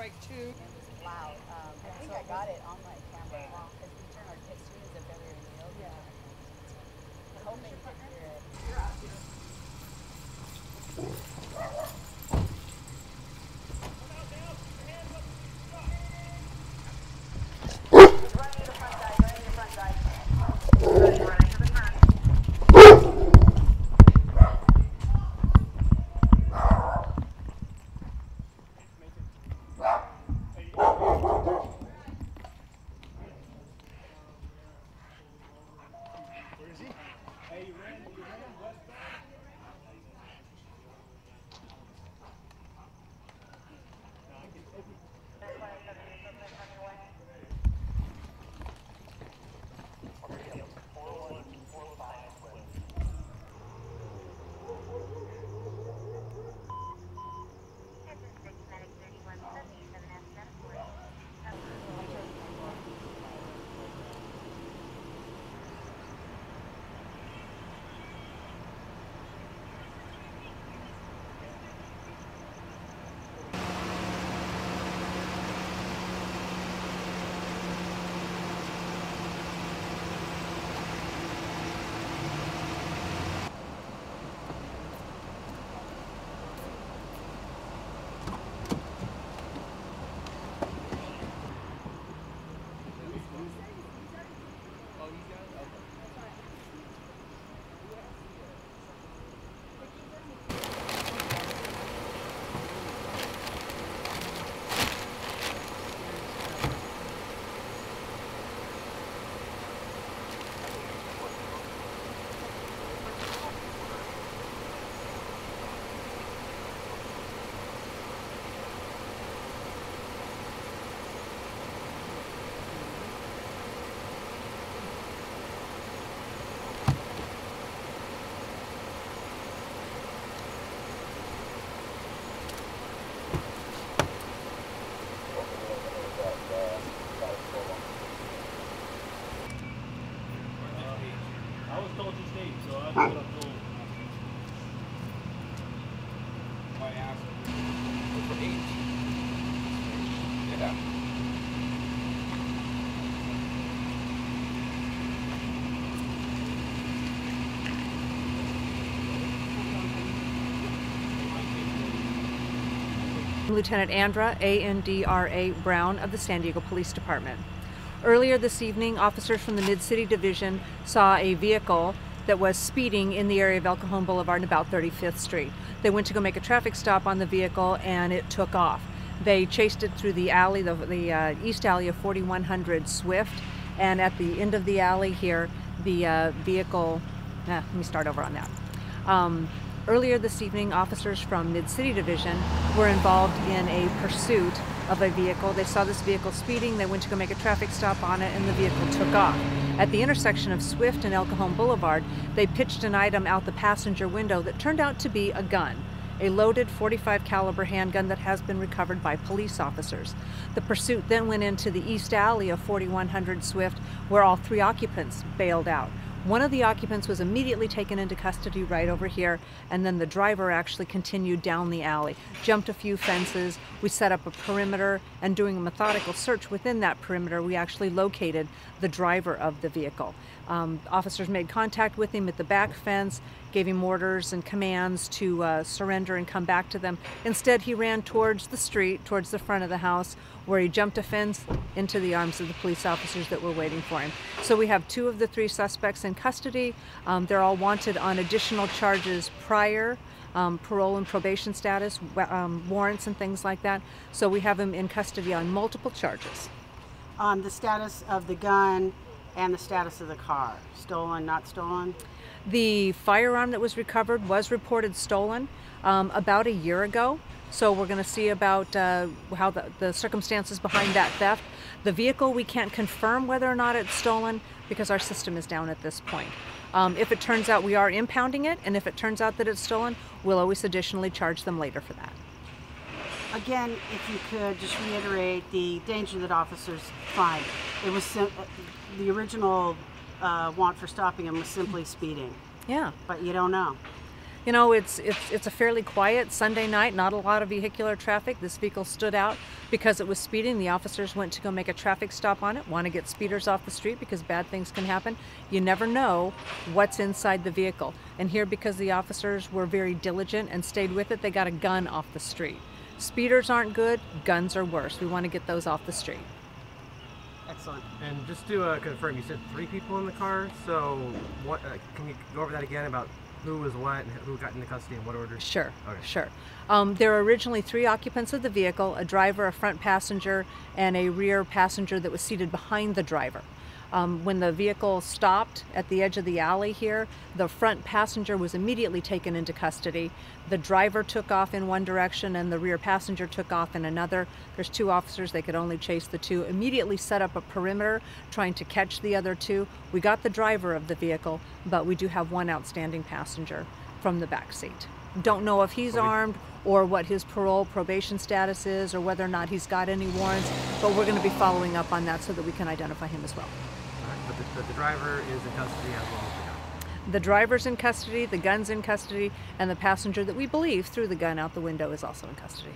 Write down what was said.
strike two. It was loud. I think I got it on my camera. Because we turn our as soon as the failure in the open. I'm hoping you can hear it. Running to the front side, running to the front side. Running to the front. Where is he? Hey, you ran westbound? I was told to stay, so that's what I'm told. My ass for 8. Yeah. Lieutenant Andra, Andra Brown of the San Diego Police Department. Earlier this evening, officers from the Mid-City Division saw a vehicle that was speeding in the area of El Cajon Boulevard and about 35th Street. They went to go make a traffic stop on the vehicle and it took off. They chased it through the alley, the east alley of 4100 Swift, and at the end of the alley here, the vehicle, let me start over on that. Earlier this evening, officers from Mid-City Division were involved in a pursuit of a vehicle. They saw this vehicle speeding, they went to go make a traffic stop on it, and the vehicle took off. At the intersection of Swift and El Cajon Boulevard, they pitched an item out the passenger window that turned out to be a gun, a loaded .45 caliber handgun that has been recovered by police officers. The pursuit then went into the east alley of 4100 Swift, where all 3 occupants bailed out. One of the occupants was immediately taken into custody right over here, and then the driver actually continued down the alley, jumped a few fences. We set up a perimeter, and doing a methodical search within that perimeter, we actually located the driver of the vehicle. Officers made contact with him at the back fence, gave him orders and commands to surrender and come back to them. Instead, he ran towards the street, towards the front of the house, where he jumped a fence into the arms of the police officers that were waiting for him. So we have 2 of the 3 suspects in custody. They're all wanted on additional charges prior, parole and probation status, warrants and things like that. So we have him in custody on multiple charges. On the status of the gun and the status of the car, stolen, not stolen? The firearm that was recovered was reported stolen about a year ago. So we're going to see about how the circumstances behind that theft. The vehicle, we can't confirm whether or not it's stolen because our system is down at this point. If it turns out we are impounding it, and if it turns out that it's stolen, we'll always additionally charge them later for that. Again, if you could just reiterate the danger that officers find. It was the original want for stopping him was simply speeding. Yeah. But you don't know. You know, it's a fairly quiet Sunday night, not a lot of vehicular traffic. This vehicle stood out because it was speeding. The officers went to go make a traffic stop on it, want to get speeders off the street because bad things can happen. You never know what's inside the vehicle. And here, because the officers were very diligent and stayed with it, they got a gun off the street. Speeders aren't good, guns are worse. We want to get those off the street. Excellent. And just to confirm, you said 3 people in the car, so what? Can you go over that again about who was what and who got into custody in what order? Sure, Okay. sure. There were originally 3 occupants of the vehicle, a driver, a front passenger, and a rear passenger that was seated behind the driver. When the vehicle stopped at the edge of the alley here, the front passenger was immediately taken into custody. The driver took off in one direction and the rear passenger took off in another. There's 2 officers, they could only chase the 2. Immediately set up a perimeter trying to catch the other 2. We got the driver of the vehicle, but we do have 1 outstanding passenger from the back seat. Don't know if he's armed or what his probation status is or whether or not he's got any warrants, but we're going to be following up on that so that we can identify him as well. But the driver is in custody as well as the gun. The driver's in custody, the gun's in custody, and the passenger that we believe threw the gun out the window is also in custody.